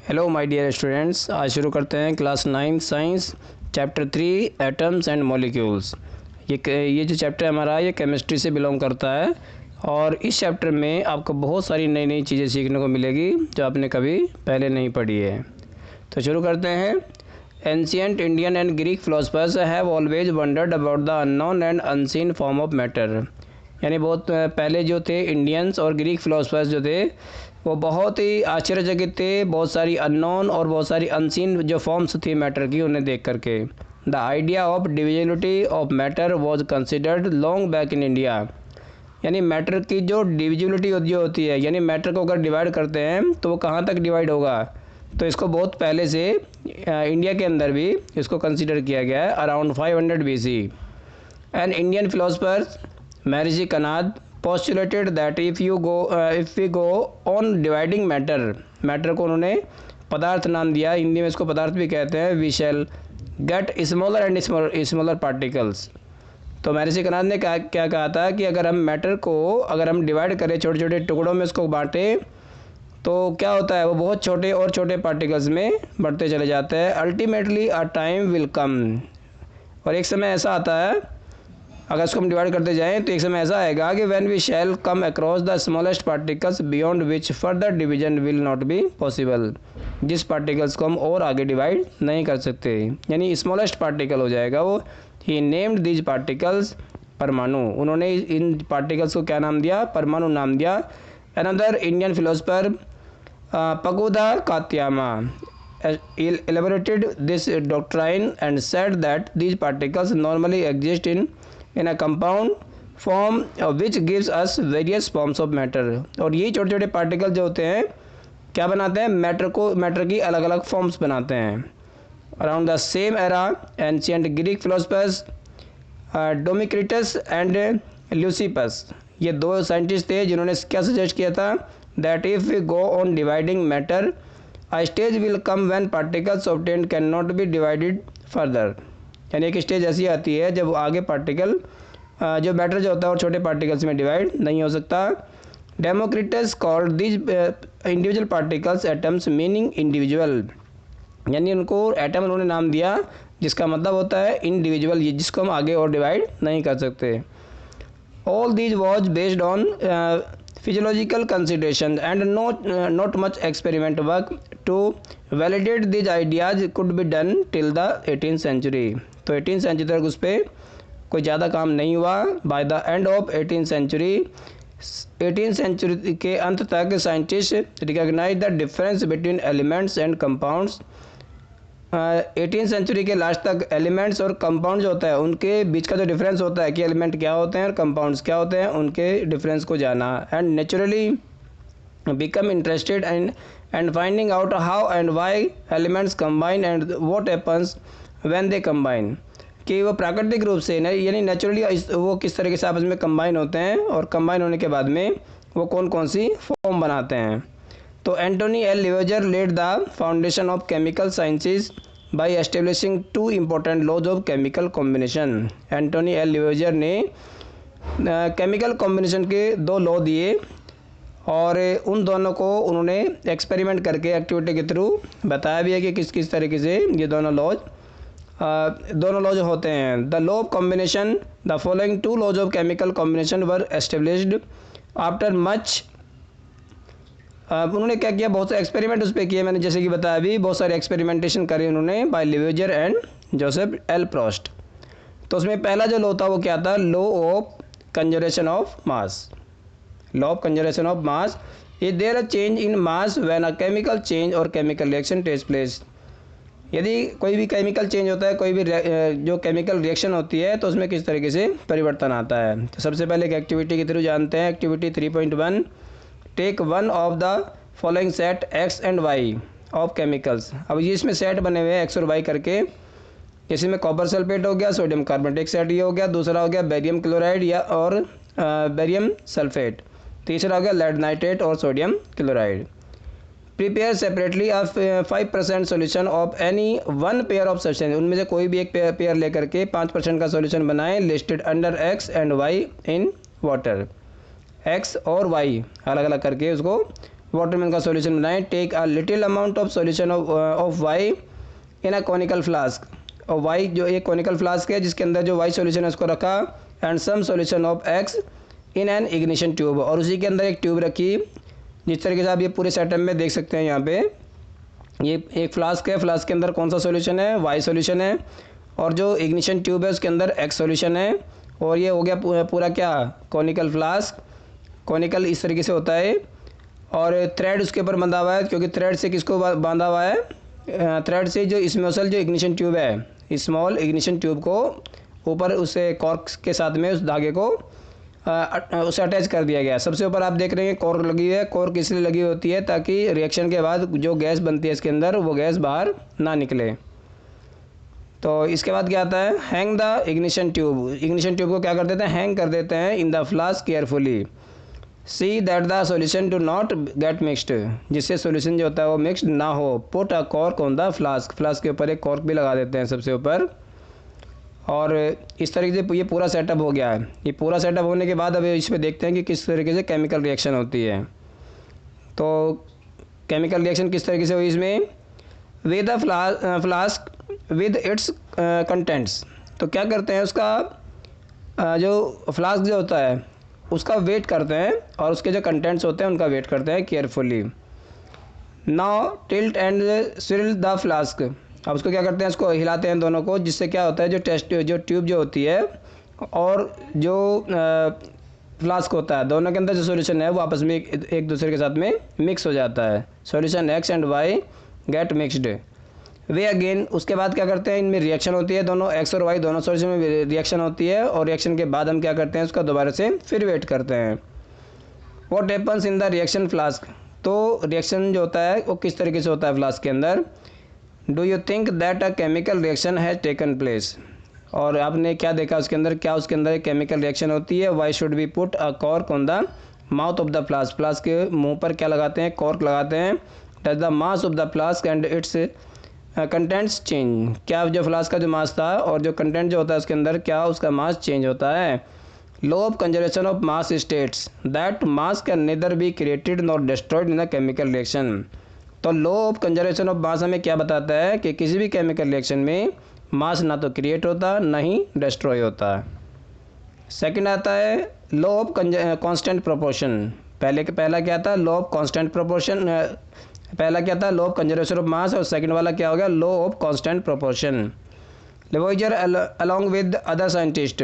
Hello my dear students, आज शुरू करते हैं class 9 science chapter 3 atoms and molecules. ये जो चैप्टर हमारा ये केमिस्ट्री से बिलोंग करता है और इस चैप्टर में आपको बहुत सारी नई नई चीज़ें सीखने को मिलेगी जो आपने कभी पहले नहीं पढ़ी है। तो शुरू करते हैं। Ancient Indian and Greek philosophers have always wandered about the unknown and unseen form of matter. यानी बहुत पहले जो थे इंडियंस और ग्रीक फिलोसफर्स जो थे वो बहुत ही आश्चर्यचकित थे, बहुत सारी अननोन और बहुत सारी अनसीन जो फॉर्म्स थी मैटर की उन्हें देख करके। The idea of divisibility of matter was considered long back in India. यानी मैटर की जो डिविजिबिलिटी होती है, यानी मैटर को अगर डिवाइड करते हैं तो वो कहाँ तक डिवाइड होगा, तो इसको बहुत पहले से इंडिया के अंदर भी इसको कंसिडर किया गया है, around 500 BC। And Indian philosophers Maharshi Kanad postulated that if we go on dividing matter को उन्होंने पदार्थ नाम दिया, हिंदी में इसको पदार्थ भी कहते हैं। we shall get smaller and smaller particles। तो महर्षि कनाद ने क्या कहा था कि अगर हम मैटर को डिवाइड करें, छोटे छोटे टुकड़ों में उसको बांटें, तो क्या होता है वो बहुत छोटे और छोटे पार्टिकल्स में बढ़ते चले जाते हैं। Ultimately a time will come, और एक समय ऐसा आता है अगर इसको हम डिवाइड करते जाएं तो एक समय ऐसा आएगा कि when we shall come across the smallest particles beyond which further division will not be possible. जिस पार्टिकल्स को हम और आगे डिवाइड नहीं कर सकते, यानी स्मॉलेस्ट पार्टिकल हो जाएगा वो। ही नेम्ड दीज पार्टिकल्स परमाणु। उन्होंने इन पार्टिकल्स को क्या नाम दिया? परमाणु नाम दिया। Another Indian philosopher Pakudha Katyayana elaborated this doctrine and said that these particles normally exist in a compound form which gives us various forms of matter। और ये छोटे छोटे पार्टिकल जो होते हैं क्या बनाते हैं? मैटर की अलग अलग फॉर्म्स बनाते हैं। Around the same era ancient Greek philosophers Democritus and Leucippus, ये दो साइंटिस्ट थे जिन्होंने क्या सजेस्ट किया था? That if we go on dividing matter a stage will come when particles obtained cannot be divided further। यानी एक स्टेज ऐसी आती है जब आगे पार्टिकल जो मैटर जो होता है और छोटे पार्टिकल्स में डिवाइड नहीं हो सकता। Democritus called these individual particles atoms, meaning individual. यानी उनको एटम उन्होंने नाम दिया जिसका मतलब होता है इंडिविजुअल, ये जिसको हम आगे और डिवाइड नहीं कर सकते। All these was based on physiological consideration and not much experiment work to validate these ideas could be done till the 18th century। तो 18th century तक उस पर कोई ज़्यादा काम नहीं हुआ। by the end of 18th century के अंत तक scientist recognize the difference between elements and compounds। 18th century के लास्ट तक एलिमेंट्स और कंपाउंड जो होता है उनके बीच का जो डिफरेंस होता है कि एलिमेंट क्या होते हैं और कंपाउंड्स क्या होते हैं, उनके डिफरेंस को जाना। And naturally become interested and finding out how and why elements combine and what happens when they combine. कि वो प्राकृतिक रूप से यानी नेचुरली वो किस तरीके से आपस में कंबाइन होते हैं और कंबाइन होने के बाद में वो कौन कौन सी फॉर्म बनाते हैं। तो Antoine L Lavoisier led the foundation of chemical sciences by establishing two important laws of chemical combination. Antoine L Lavoisier ने केमिकल कॉम्बिनेशन के दो लॉ दिए और उन दोनों को उन्होंने एक्सपेरिमेंट करके एक्टिविटी के थ्रू बताया भी है कि किस किस तरीके से ये दोनों लॉज होते हैं। The law of combination, the following two laws of chemical combination were established after much. उन्होंने क्या किया? बहुत सारे एक्सपेरिमेंट उस पर किए, मैंने जैसे कि बताया अभी, बहुत सारे एक्सपेरिमेंटेशन करे उन्होंने by Lavoisier and Joseph L Proust. तो उसमें पहला जो लॉ था वो क्या था? Law of conservation of mass. Law of conservation of mass, is there a change in mass when a chemical change or chemical reaction takes place. यदि कोई भी केमिकल चेंज होता है, कोई भी जो केमिकल रिएक्शन होती है तो उसमें किस तरीके से परिवर्तन आता है। तो सबसे पहले एक एक्टिविटी के थ्रू जानते हैं। Activity 3.1, take one of the following set X and Y of chemicals. अब ये इसमें सेट बने हुए हैं एक्स और वाई करके। जैसे में कॉपर सल्फेट हो गया, सोडियम कार्बोनेट एक सेट ये हो गया, दूसरा हो गया बेरियम क्लोराइड या और बेरियम सल्फेट, तीसरा हो गया लेड नाइट्रेट और sodium chloride. Prepare separately 5% solution of any one pair of substance. उनमें से कोई भी एक पेयर लेकर के 5% का सोल्यूशन बनाएं। Listed under X and Y in water. X और वाई अलग अलग करके उसको वाटर मेलन का सॉल्यूशन बनाएं। Take a little amount of solution of Y in a conical flask, और वाई जो एक कॉनिकल फ्लास्क है जिसके अंदर जो वाई सॉल्यूशन है उसको रखा, and some solution of X in an ignition tube, और उसी के अंदर एक ट्यूब रखी। जिस तरीके से आप ये पूरे सेटअप में देख सकते हैं, यहाँ पे ये एक फ्लास्क है, फ्लास्क के अंदर कौन सा सॉल्यूशन है, वाई सॉल्यूशन है, और जो इग्निशन ट्यूब है उसके अंदर एक्स सॉल्यूशन है, और ये हो गया पूरा क्या, कॉनिकल फ्लास्क। कॉनिकल इस तरीके से होता है, और थ्रेड उसके ऊपर बंधा हुआ है, क्योंकि थ्रेड से किसको बांधा हुआ है, थ्रेड से जो स्मॉल जो इग्निशन ट्यूब है, स्मॉल इग्निशन ट्यूब को ऊपर उसे कॉर्क के साथ में उस धागे को उसे अटैच कर दिया गया। सबसे ऊपर आप देख रहे हैं कॉर्क लगी हुई है। कॉर्क इसलिए लगी होती है ताकि रिएक्शन के बाद जो गैस बनती है इसके अंदर वो गैस बाहर ना निकले। तो इसके बाद क्या आता है, hang the ignition tube. Ignition tube को क्या कर देते हैं, हैंग कर देते हैं in the flask carefully, see that the solution do not get mixed, जिससे सॉल्यूशन जो होता है वो मिक्सड ना हो। Put a cork on the flask, flask के ऊपर एक कॉर्क भी लगा देते हैं सबसे ऊपर। और इस तरीके से ये पूरा सेटअप हो गया है। ये पूरा सेटअप होने के बाद अब इस पर देखते हैं कि किस तरीके से केमिकल रिएक्शन होती है। तो केमिकल रिएक्शन किस तरीके से हुई इसमें, with the flask with its contents. तो क्या करते हैं, उसका जो फ्लास्क जो होता है उसका वेट करते हैं, और उसके जो कंटेंट्स होते हैं उनका वेट करते हैं carefully. Now tilt and swirl the flask. अब उसको क्या करते हैं, उसको हिलाते हैं दोनों को, जिससे क्या होता है जो ट्यूब जो होती है और जो फ्लास्क होता है, दोनों के अंदर जो सॉल्यूशन है वो आपस में एक दूसरे के साथ में मिक्स हो जाता है। Solution X and Y get mixed. Weigh again उसके बाद क्या करते हैं, इनमें रिएक्शन होती है, दोनों एक्स और वाई दोनों सॉल्यूशन में रिएक्शन होती है, और रिएक्शन के बाद हम क्या करते हैं, उसका दोबारा से फिर वेट करते हैं। What happens in the reaction flask. तो रिएक्शन जो होता है वो किस तरीके से होता है फ्लास्क के अंदर। Do you think that a chemical reaction has taken place. और आपने क्या देखा उसके अंदर, क्या उसके अंदर एक केमिकल रिएक्शन होती है। Why should be put a cork on the mouth of the flask. Flask के मुंह पर क्या लगाते हैं, कॉर्क लगाते हैं। Does the mass of the flask and it's contents change. क्या जो फ्लास्क का जो मास था और जो कंटेंट जो होता है उसके अंदर, क्या उसका मास चेंज होता है। Law of conservation of mass states that mass can neither be created not destroyed in the chemical reaction. तो law of conservation of mass हमें क्या बताता है कि किसी भी केमिकल रिएक्शन में मास ना तो क्रिएट होता ना ही डिस्ट्रॉय होता। सेकंड आता है लॉ ऑफ कांस्टेंट प्रोपोर्शन। पहला क्या था, लॉ ऑफ कांस्टेंट प्रोपोर्शन। पहला क्या था, law of conservation of mass, और सेकंड वाला क्या हो गया, law of constant proportion. Lavoisier along with other scientist,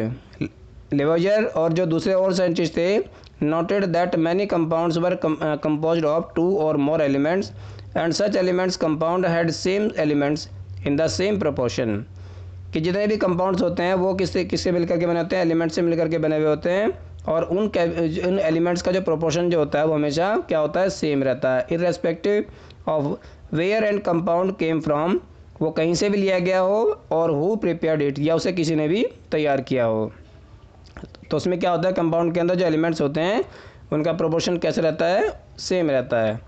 Lavoisier और जो दूसरे और साइंटिस्ट थे, noted that many compounds were composed of 2 or more elements and such elements compound had same elements in the same proportion. कि जितने भी compounds होते हैं वो किससे मिलकर के बने होते हैं, एलिमेंट से मिलकर के बने हुए होते हैं, और उन एलिमेंट्स का जो प्रोपोर्शन जो होता है वो हमेशा क्या होता है, सेम रहता है, irrespective of where and compound came from. वो कहीं से भी लिया गया हो और हु प्रिपेयर्ड इट, या उसे किसी ने भी तैयार किया हो। तो उसमें क्या होता है, कंपाउंड के अंदर जो एलिमेंट्स होते हैं उनका प्रोपोर्शन कैसे रहता है, सेम रहता है।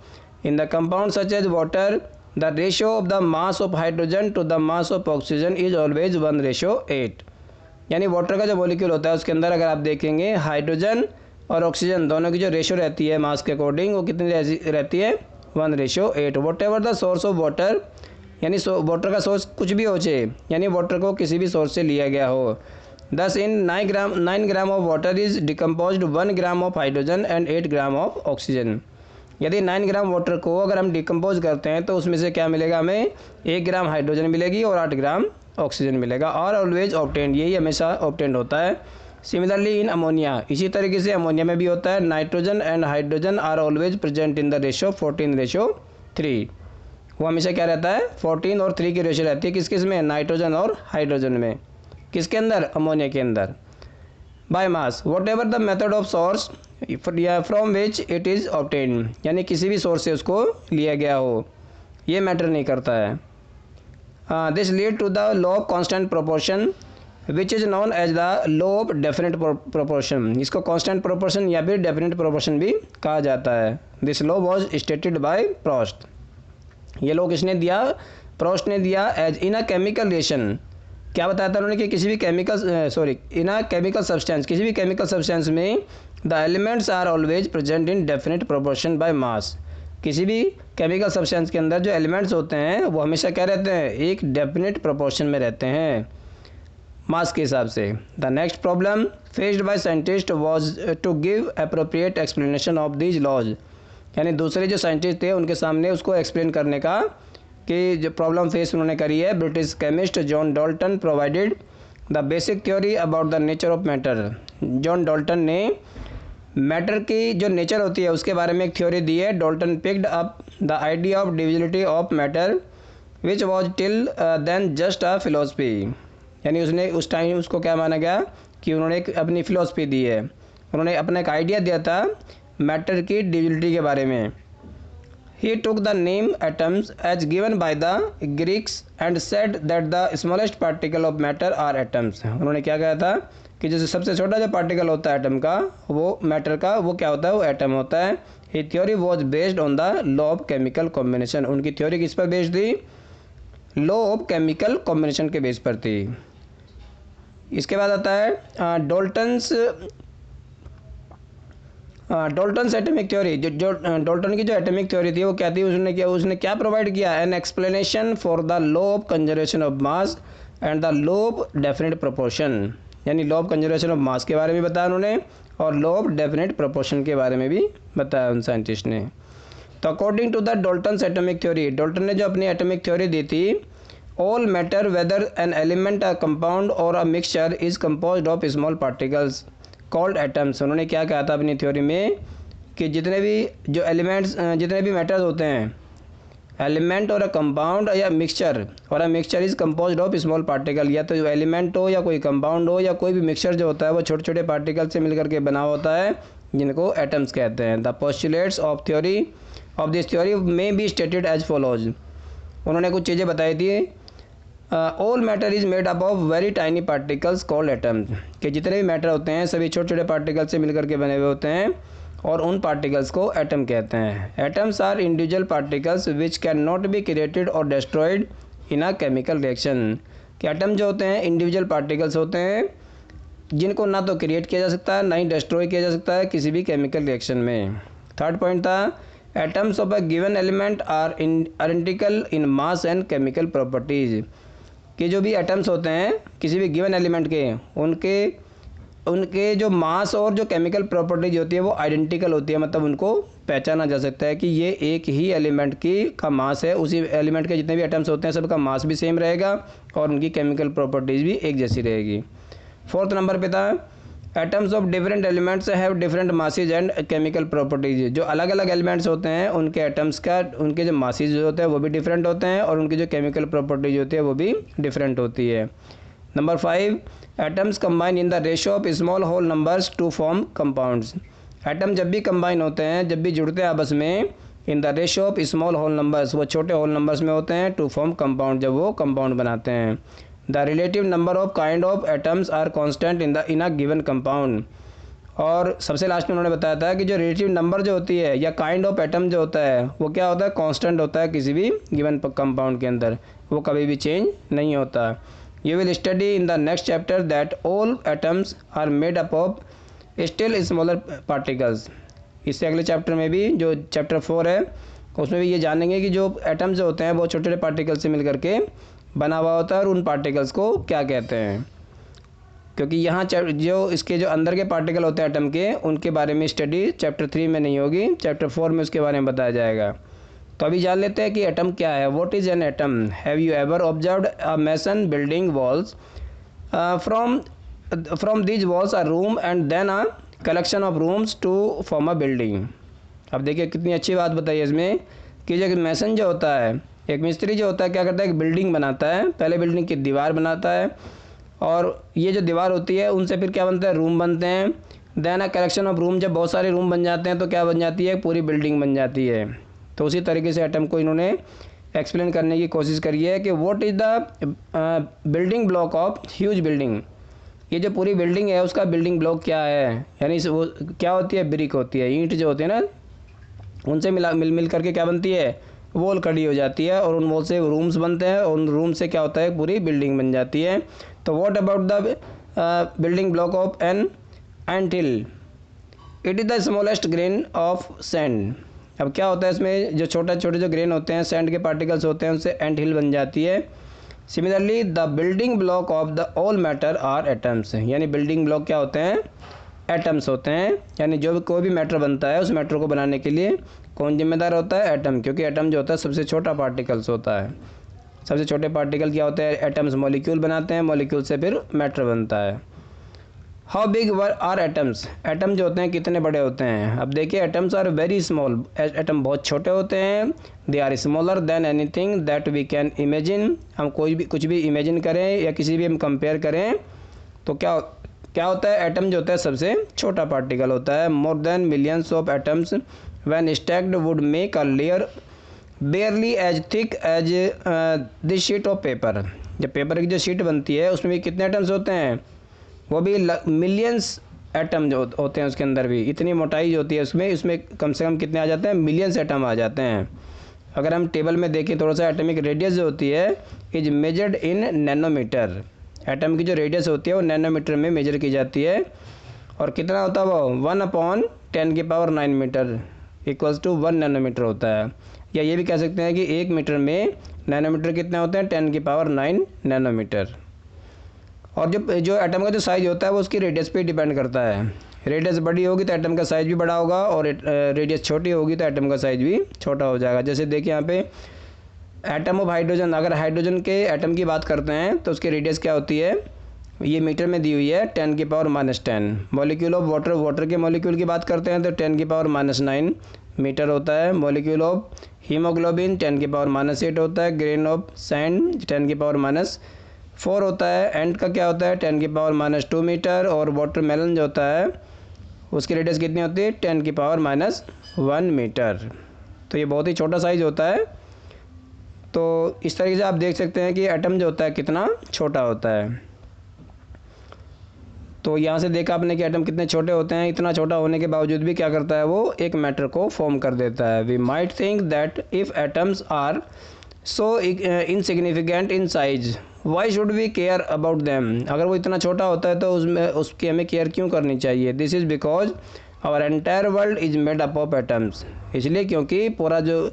In the compound such as water the ratio of the mass of hydrogen to the mass of oxygen is always 1:8। यानी वाटर का जो मॉलिक्यूल होता है उसके अंदर अगर आप देखेंगे हाइड्रोजन और ऑक्सीजन दोनों की जो रेशियो रहती है मास के अकॉर्डिंग, वो कितनी रहती है, 1:8। What ever the source of water, यानी वाटर का सोर्स कुछ भी हो चाहे, यानी वाटर को किसी भी सोर्स से लिया गया हो। दस इन 9 gram of water is decomposed 1 gram of hydrogen and 8 gram of oxygen. यदि 9 ग्राम वाटर को अगर हम डिकम्पोज करते हैं तो उसमें से क्या मिलेगा हमें, 1 ग्राम हाइड्रोजन मिलेगी और 8 ग्राम ऑक्सीजन मिलेगा। और ऑलवेज ऑब्टेंड, यही हमेशा ऑब्टेंड होता है। सिमिलरली इन अमोनिया, इसी तरीके से अमोनिया में भी होता है। Nitrogen and hydrogen are always present in the ratio 14:3। वो हमेशा क्या रहता है, 14 और 3 की रेशियो रहती है, किस में, नाइट्रोजन और हाइड्रोजन में। किसके अंदर, अमोनिया के अंदर। By mass what ever the method of source from which it is obtain, यानी किसी भी सोर्स से उसको लिया गया हो, ये मैटर नहीं करता है। This lead to the law of constant proportion which is known as the law of definite proportion. इसको कांस्टेंट प्रोपोर्शन या फिर डेफिनेट प्रोपोर्शन भी कहा जाता है। This law was stated by Proust. ये लॉ किसने दिया, प्रोस्ट ने दिया। As in a chemical reaction, क्या बताया था उन्होंने कि किसी भी इन अ केमिकल सब्सटेंस, किसी भी केमिकल सब्सटेंस में the elements are always present in definite proportion by mass. किसी भी केमिकल सब्सटेंस के अंदर जो एलिमेंट्स होते हैं वो हमेशा क्या रहते हैं, एक डेफिनेट प्रोपोर्शन में रहते हैं मास के हिसाब से। The next problem faced by scientist was to give appropriate explanation of these laws, यानी दूसरे जो साइंटिस्ट थे उनके सामने उसको एक्सप्लेन करने का कि जो प्रॉब्लम फेस उन्होंने करी है। British chemist John Dalton provided the basic theory about the nature of matter. John Dalton ने मैटर की जो नेचर होती है उसके बारे में एक थ्योरी दी है। Dalton picked up the idea of divisibility of matter which was till then just a philosophy, यानी उसने उस टाइम उसको क्या माना गया कि उन्होंने एक अपनी फिलोसफी दी है, उन्होंने अपना एक आइडिया दिया था मैटर की डिविजिबिलिटी के बारे में। He took the name atoms as given by the Greeks and said that the smallest particle of matter are atoms। उन्होंने क्या कहा था कि जैसे सबसे छोटा जो पार्टिकल होता है एटम का, वो मैटर का, वो क्या होता है, वो एटम होता है। His theory was based on the law of chemical combination। उनकी थ्योरी किस पर बेस्ड थी, लॉ ऑफ केमिकल कॉम्बिनेशन के बेस पर थी। इसके बाद आता है डॉल्टन्स एटॉमिक थ्योरी। जो डॉल्टन की जो एटॉमिक थ्योरी थी वो क्या थी, उसने क्या प्रोवाइड किया, an explanation for the law of conservation of mass and the law of definite proportion, यानी law of conservation of mass के बारे में बताया उन्होंने और लॉ ऑफ डेफिनेट प्रोपोर्शन के बारे में भी बताया उन साइंटिस्ट ने। तो according to the Dalton's atomic theory, Dalton ने जो अपनी एटॉमिक थ्योरी दी थी, all matter whether an element a compound or a mixture is composed of small particles called atoms. उन्होंने क्या कहा था अपनी थ्योरी में कि जितने भी जो एलिमेंट्स, जितने भी मैटर्स होते हैं, एलिमेंट और अ कंपाउंड या मिक्सचर, और a mixture is composed of small particle, या तो जो एलिमेंट हो या कोई कंपाउंड हो या कोई भी मिक्सचर जो होता है वो छोटे छोटे पार्टिकल से मिलकर के बना होता है, जिनको एटम्स कहते हैं। The postulates of theory of this theory may be stated as follows. उन्होंने कुछ चीज़ें बताई थी। All matter is made up of very tiny particles called atoms, कि जितने भी मैटर होते हैं सभी छोटे छोटे पार्टिकल से मिलकर के बने हुए होते हैं और उन पार्टिकल्स को एटम कहते हैं। Atoms are individual particles which can not be created or destroyed in a chemical reaction, कि एटम जो होते हैं इंडिविजुअल पार्टिकल्स होते हैं जिनको ना तो क्रिएट किया जा सकता है ना ही डिस्ट्रॉय किया जा सकता है किसी भी केमिकल रिएक्शन में। थर्ड पॉइंट था atoms of a given element are identical in mass and chemical properties, कि जो भी एटम्स होते हैं किसी भी गिवन एलिमेंट के, उनके जो मास और जो केमिकल प्रॉपर्टीज होती है वो आइडेंटिकल होती है, मतलब उनको पहचाना जा सकता है कि ये एक ही एलिमेंट का मास है, उसी एलिमेंट के जितने भी एटम्स होते हैं सबका मास भी सेम रहेगा और उनकी केमिकल प्रॉपर्टीज भी एक जैसी रहेगी। फोर्थ नंबर पे था atoms of different elements have different masses and chemical properties, जो अलग अलग एलिमेंट्स होते हैं उनके एटम्स का, उनके जो मासेज होते हैं वो भी डिफरेंट होते हैं और उनकी जो केमिकल प्रॉपर्टीज होती है वो भी डिफरेंट होती है। Number 5 atoms combine in the ratio of small whole numbers to form compounds. Atom जब भी कंबाइन होते हैं, जब भी जुड़ते हैं आपस में, in the ratio of small whole numbers, वो छोटे होल नंबर्स में होते हैं, टू फॉर्म कंपाउंड, जब वो कंपाउंड बनाते हैं। The relative number of kind of atoms are constant in a given compound. और सबसे लास्ट में उन्होंने बताया था कि जो रिलेटिव नंबर जो होती है या काइंड ऑफ एटम जो होता है वो क्या होता है, कांस्टेंट होता है किसी भी गिवन कंपाउंड के अंदर, वो कभी भी चेंज नहीं होता। You will study in the next chapter that all atoms are made up of still smaller particles. इससे अगले चैप्टर में भी, जो चैप्टर 4 है, उसमें भी ये जानेंगे कि जो एटम्स जो होते हैं वो छोटे छोटे पार्टिकल से मिल करके बना हुआ होता है और उन पार्टिकल्स को क्या कहते हैं, क्योंकि यहाँ जो इसके जो अंदर के पार्टिकल होते हैं एटम के, उनके बारे में स्टडी चैप्टर 3 में नहीं होगी, चैप्टर 4 में उसके बारे में बताया जाएगा। तो अभी जान लेते हैं कि एटम क्या है। What is an atom? Have you ever observed a mason building walls from these walls a room and then a collection of rooms to form a building. अब देखिए कितनी अच्छी बात बताई है इसमें कि जो मैसन जो होता है, एक मिस्त्री जो होता है, क्या करता है, एक बिल्डिंग बनाता है, पहले बिल्डिंग की दीवार बनाता है और ये जो दीवार होती है उनसे फिर क्या बनता है, रूम बनते हैं। Then a collection of room, जब बहुत सारे रूम बन जाते हैं तो क्या बन जाती है, पूरी बिल्डिंग बन जाती है। तो उसी तरीके से एटम को इन्होंने एक्सप्लेन करने की कोशिश करी है कि what is the building block of huge building. ये जो पूरी बिल्डिंग है उसका बिल्डिंग ब्लॉक क्या है, यानी वो क्या होती है, ब्रिक होती है, ईंट जो होती है ना, उनसे मिल करके क्या बनती है, वॉल खड़ी हो जाती है और उन वॉल से रूम्स बनते हैं और उन रूम से क्या होता है, पूरी बिल्डिंग बन जाती है। तो what about the building block of an anthill? It is the smallest grain of sand. अब क्या होता है इसमें, जो छोटे जो ग्रेन होते हैं, सैंड के पार्टिकल्स होते हैं, उनसे एंट हिल बन जाती है। Similarly the building block of the all matter are atoms, यानी बिल्डिंग ब्लॉक क्या होते हैं, एटम्स होते हैं। यानी जो भी कोई भी मैटर बनता है उस मैटर को बनाने के लिए कौन जिम्मेदार होता है, एटम, क्योंकि एटम जो होता है सबसे छोटा पार्टिकल्स होता है। सबसे छोटे पार्टिकल क्या होते हैं, एटम्स मॉलिक्यूल बनाते हैं, मॉलिक्यूल से फिर मैटर बनता है। How big are atoms, atom जो होते हैं कितने बड़े होते हैं। अब देखिए atoms are very small, atom बहुत छोटे होते हैं। They are smaller than anything that we can imagine, हम कुछ भी इमेजिन करें या किसी भी हम कंपेयर करें तो क्या होता है, एटम जो होता है सबसे छोटा पार्टिकल होता है। More than millions of atoms when stacked would make a layer barely as thick as this sheet of paper. जब पेपर की जो शीट बनती है उसमें भी कितने एटम्स होते हैं, वो भी मिलियंस एटम जो होते हैं उसके अंदर भी। इतनी मोटाई जो होती है उसमें कम से कम कितने आ जाते हैं, मिलियंस एटम आ जाते हैं। अगर हम टेबल में देखें थोड़ा सा, एटमिक रेडियस जो होती है is measured in nanometre. Atom की जो रेडियस होती है वो नैनोमीटर में मेजर की जाती है। और कितना होता है वो, 1/10⁹ मीटर इक्वल्स टू 1 नैनोमीटर होता है। या ये भी कह सकते हैं कि 1 मीटर में नैनोमीटर कितने होते हैं, 10⁹ नैनोमीटर। और जो एटम का जो साइज़ होता है वो उसकी रेडियस पे डिपेंड करता है। रेडियस बड़ी होगी तो एटम का साइज़ भी बड़ा होगा, और रेडियस छोटी होगी तो एटम का साइज़ भी छोटा हो जाएगा। जैसे देखिए यहाँ पे एटम ऑफ हाइड्रोजन, अगर हाइड्रोजन के एटम की बात करते हैं तो उसकी रेडियस क्या होती है, ये मीटर में दी हुई है 10⁻⁻10। मॉलिक्यूल ऑफ वाटर, वाटर के मॉलिक्यूल की बात करते हैं तो 10⁻⁹ मीटर होता है। मॉलिक्यूल ऑफ हीमोग्लोबिन 10⁻⁸ होता है। ग्रेन ऑफ सैंड 10⁻⁴ होता है। एंट का क्या होता है, 10⁻⁻2 मीटर। और वाटरमेलन जो होता है उसकी रेडियस कितनी होती है, 10⁻⁻1 मीटर। तो ये बहुत ही छोटा साइज़ होता है। तो इस तरीके से आप देख सकते हैं कि एटम जो होता है कितना छोटा होता है। तो यहाँ से देखा आपने कि एटम कितने छोटे होते हैं। इतना छोटा होने के बावजूद भी क्या करता है, वो एक मैटर को फॉर्म कर देता है। We might think that if atoms are so insignificant in size why should we care about them. अगर वो इतना छोटा होता है तो उसकी हमें केयर क्यों करनी चाहिए। This is because our entire world is made up of atoms. इसलिए क्योंकि पूरा जो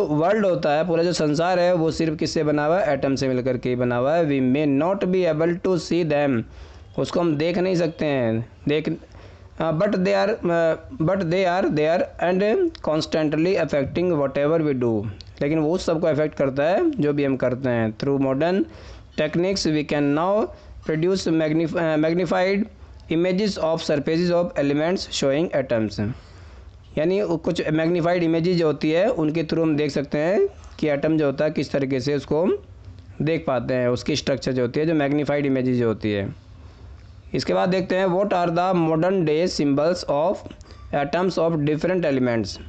वर्ल्ड होता है, पूरा जो संसार है वो सिर्फ किससे बना हुआ है, एटम से मिलकर के ही बना हुआ है। We may not be able to see them, उसको हम देख नहीं सकते हैं, but they are and constantly affecting whatever we do. लेकिन वो उस सबको अफेक्ट करता है जो भी हम करते हैं। Through modern techniques we can now produce magnified images of surfaces of elements showing atoms. यानी कुछ मैग्नीफाइड इमेजेस जो होती है उनके थ्रू हम देख सकते हैं कि एटम जो होता है किस तरीके से उसको हम देख पाते हैं, उसकी स्ट्रक्चर जो होती है, जो मैग्नीफाइड इमेजेस जो होती है। इसके बाद देखते हैं what are the modern day symbols of atoms of different elements.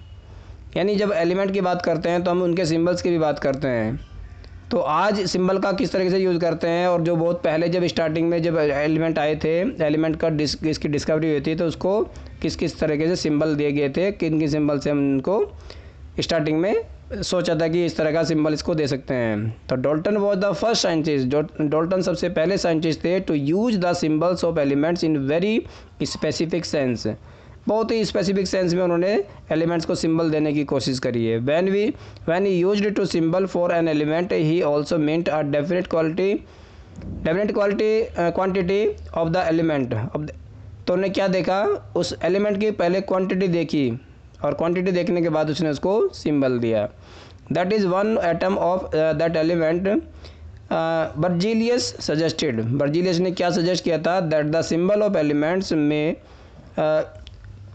यानी जब एलिमेंट की बात करते हैं तो हम उनके सिंबल्स की भी बात करते हैं। तो आज सिंबल का किस तरीके से यूज़ करते हैं, और जो बहुत पहले जब स्टार्टिंग में जब एलिमेंट आए थे, एलिमेंट का इसकी डिस्कवरी हुई थी तो उसको किस किस तरीके से सिंबल दिए गए थे, किन किन सिंबल से हम उनको स्टार्टिंग में सोचा था कि इस तरह का सिंबल इसको दे सकते हैं। तो Dalton was the first scientist, Dalton सबसे पहले साइंटिस्ट थे to use the symbols of elements in very specific sense. बहुत ही स्पेसिफिक सेंस में उन्होंने एलिमेंट्स को सिंबल देने की कोशिश करी है। When he used to symbol for an element he also meant a definite quantity of the element. तो उन्होंने क्या देखा, उस एलिमेंट की पहले क्वांटिटी देखी, और क्वांटिटी देखने के बाद उसने उसको सिंबल दिया। That is one atom of that element. Berzelius suggested, Berzelius ने क्या सजेस्ट किया था, that the symbol of elements में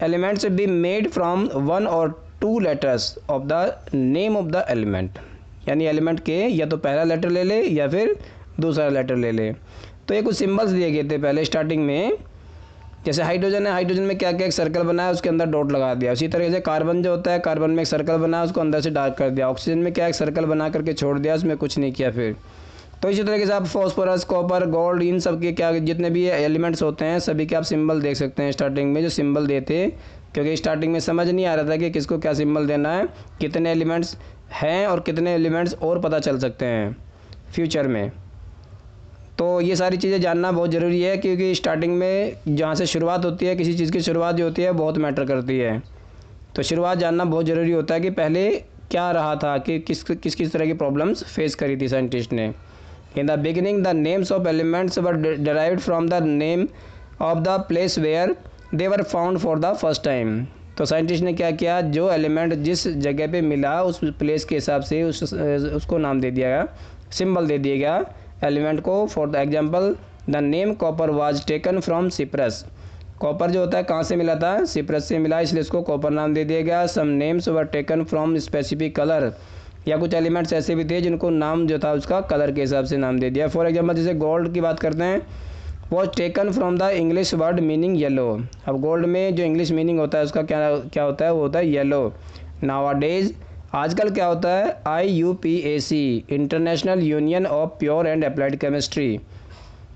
elements be made from 1 or 2 letters of the name of the element. यानी एलिमेंट के या तो पहला लेटर ले ले या फिर दूसरा लेटर ले ले। तो ये कुछ सिंबल्स दिए गए थे पहले स्टार्टिंग में। जैसे हाइड्रोजन है, हाइड्रोजन में क्या क्या एक सर्कल बनाया, उसके अंदर डॉट लगा दिया। उसी तरीके से कार्बन जो होता है, कार्बन में एक सर्कल बनाया, उसको अंदर से डार्क कर दिया। ऑक्सीजन में क्या एक सर्कल बना करके छोड़ दिया, उसमें कुछ नहीं किया फिर। तो इसी तरीके से आप फॉस्फोरस, कॉपर, गोल्ड, इन सब के क्या जितने भी एलिमेंट्स होते हैं सभी के आप सिंबल देख सकते हैं। स्टार्टिंग में जो सिंबल देते, क्योंकि स्टार्टिंग में समझ नहीं आ रहा था कि किसको क्या सिंबल देना है, कितने एलिमेंट्स हैं और कितने एलिमेंट्स और पता चल सकते हैं फ्यूचर में। तो ये सारी चीज़ें जानना बहुत ज़रूरी है, क्योंकि स्टार्टिंग में जहाँ से शुरुआत होती है, किसी चीज़ की शुरुआत जो होती है बहुत मैटर करती है। तो शुरुआत जानना बहुत ज़रूरी होता है कि पहले क्या रहा था, कि किस तरह की प्रॉब्लम्स फेस करी थी साइंटिस्ट ने। In the beginning the names of elements were derived from the name of the place where they were found for the first time. तो साइंटिस्ट ने क्या किया, जो एलिमेंट जिस जगह पे मिला उस प्लेस के हिसाब से उसको नाम दे दिया गया, सिंबल दे दिया गया एलिमेंट को। For the example the name copper was taken from Cyprus. Copper जो होता है कहाँ से मिला था, सिप्रस से मिला, इसलिए इसको कॉपर नाम दे दिया गया। Some names were taken from specific colour, या कुछ एलिमेंट्स ऐसे भी थे जिनको नाम जो था उसका कलर के हिसाब से नाम दे दिया। फॉर एग्जांपल जैसे गोल्ड की बात करते हैं, was taken from the English word meaning yellow. अब गोल्ड में जो इंग्लिश मीनिंग होता है उसका क्या होता है, वो होता है येलो। नाउअडेज आजकल क्या होता है, IUPAC international Union of Pure and Applied chemistry,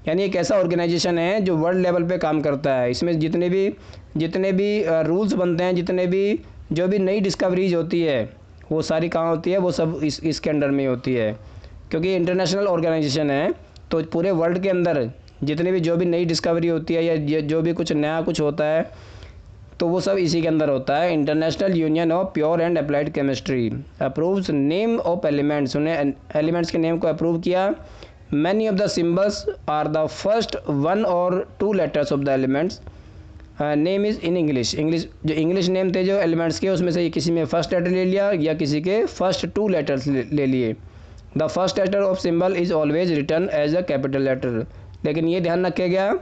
यानी एक ऐसा ऑर्गेनाइजेशन है जो वर्ल्ड लेवल पे काम करता है। इसमें जितने भी रूल्स बनते हैं, जो भी नई डिस्कवरीज होती है वो सारी कहाँ होती है, वो सब इसके अंडर में होती है। क्योंकि इंटरनेशनल ऑर्गेनाइजेशन है तो पूरे वर्ल्ड के अंदर जितने भी जो भी नई डिस्कवरी होती है या जो भी कुछ नया कुछ होता है तो वो सब इसी के अंदर होता है। International Union of Pure and Applied Chemistry approves name of elements, उन्हें एलिमेंट्स के नेम को अप्रूव किया। Many of the symbols are the first 1 or 2 letters of the elements name is in English. जो इंग्लिश नेम थे जो elements के, उसमें से किसी में फर्स्ट लेटर ले लिया या किसी के फर्स्ट 2 letters ले लिए। The first letter of symbol is always written as a capital letter. लेकिन ये ध्यान रखा गया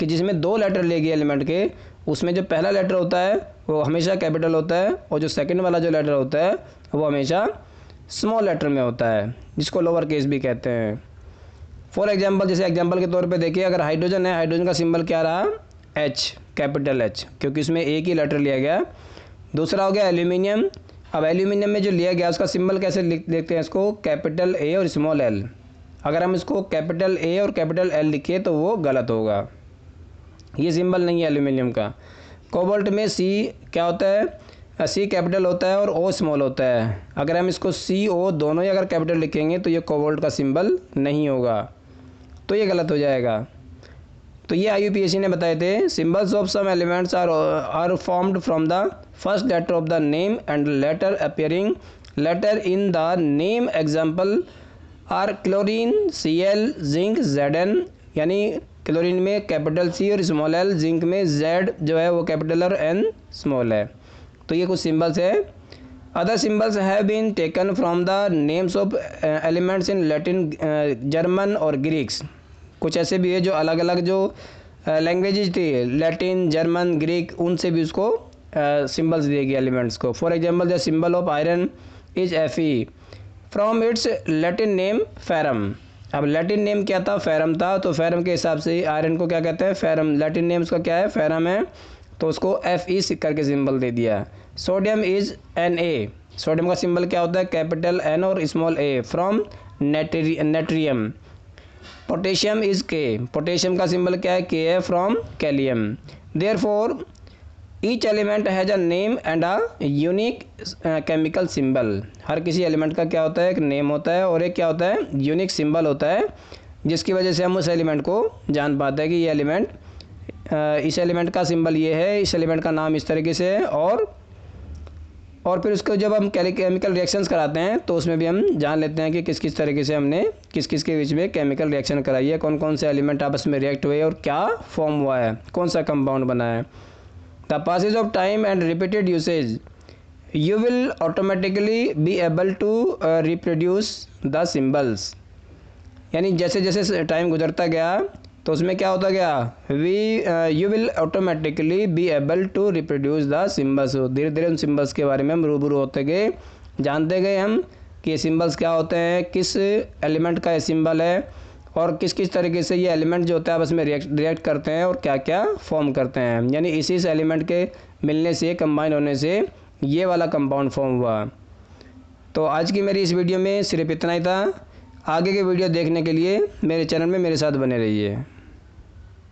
कि जिसमें 2 लेटर ले गए एलिमेंट के, उसमें जो पहला लेटर होता है वो हमेशा कैपिटल होता है, और जो सेकंड वाला जो लेटर होता है वो हमेशा स्मॉल लेटर में होता है, जिसको लोअर केस भी कहते हैं। फॉर एग्जांपल जैसे एग्जांपल के तौर पे देखिए, अगर हाइड्रोजन है, हाइड्रोजन का सिंबल क्या रहा, H, कैपिटल H, क्योंकि इसमें एक ही लेटर लिया गया। दूसरा हो गया एल्यूमिनियम। अब एल्यूमिनियम में जो लिया गया उसका सिंबल कैसे लिखते हैं, इसको कैपिटल A और स्मॉल l। अगर हम इसको कैपिटल A और कैपिटल L लिखे तो वो गलत होगा, ये सिंबल नहीं है एल्यूमिनियम का। कोबाल्ट में C क्या होता है, C कैपिटल होता है और O स्मॉल होता है। अगर हम इसको CO दोनों ही अगर कैपिटल लिखेंगे तो ये कोबाल्ट का सिंबल नहीं होगा, तो ये गलत हो जाएगा। तो ये IUPAC ने बताए थे। Symbols of some elements are formed from the first letter of the name and letter appearing letter in the name. Example are chlorine Cl, zinc Zn, यानी क्लोरीन में कैपिटल C और स्मॉल l, जिंक में Z जो है वो capital और N small है। तो ये कुछ सिंबल्स है। Other symbols have been taken from the names of elements in Latin, German और ग्रीक्स। कुछ ऐसे भी है जो अलग अलग जो लैंग्वेजेज थी, लैटिन, जर्मन, ग्रीक, उनसे भी उसको सिंबल्स दिए गए एलिमेंट्स को। For example the symbol of iron is Fe from its Latin name ferrum. अब लैटिन नेम क्या था, फेरम था, तो फेरम के हिसाब से आयरन को क्या कहते हैं, फेरम। लैटिन नेम उसका क्या है, फेरम है, तो उसको Fe करके सिंबल दे दिया। सोडियम इज Na, सोडियम का सिंबल क्या होता है, कैपिटल N और small a, from natrium. Potassium is K, potassium का सिंबल क्या है, K है, from kalium. Therefore each element has a name and a unique chemical symbol. हर किसी एलिमेंट का क्या होता है, एक नेम होता है और एक क्या होता है, यूनिक सिंबल होता है, जिसकी वजह से हम उस एलिमेंट को जान पाते हैं कि ये एलिमेंट, इस एलिमेंट का सिंबल ये है, इस एलिमेंट का नाम इस तरीके से है। और फिर उसको जब हम केमिकल रिएक्शंस कराते हैं तो उसमें भी हम जान लेते हैं कि किस किस तरीके से हमने किस किस के बीच में केमिकल रिएक्शन कराई है, कौन कौन से एलिमेंट आपस में रिएक्ट हुए और क्या फॉर्म हुआ है, कौन सा कंपाउंड बना है। The passage of time and repeated usage you will automatically be able to reproduce the symbols। यानी जैसे जैसे टाइम गुजरता गया तो उसमें क्या होता गया, you will automatically be able to reproduce the symbols। धीरे धीरे उन सिम्बल्स के बारे में हम रूबरू होते गए, जानते गए हम कि ये सिम्बल्स क्या होते हैं, किस एलिमेंट का ये सिंबल है और किस किस तरीके से ये एलिमेंट जो होता है आपस में रिएक्ट करते हैं और क्या क्या फॉर्म करते हैं। यानी इसी एलिमेंट के मिलने से, कंबाइन होने से ये वाला कंपाउंड फॉर्म हुआ। तो आज की मेरी इस वीडियो में सिर्फ इतना ही था। आगे के वीडियो देखने के लिए मेरे चैनल में मेरे साथ बने रहिए।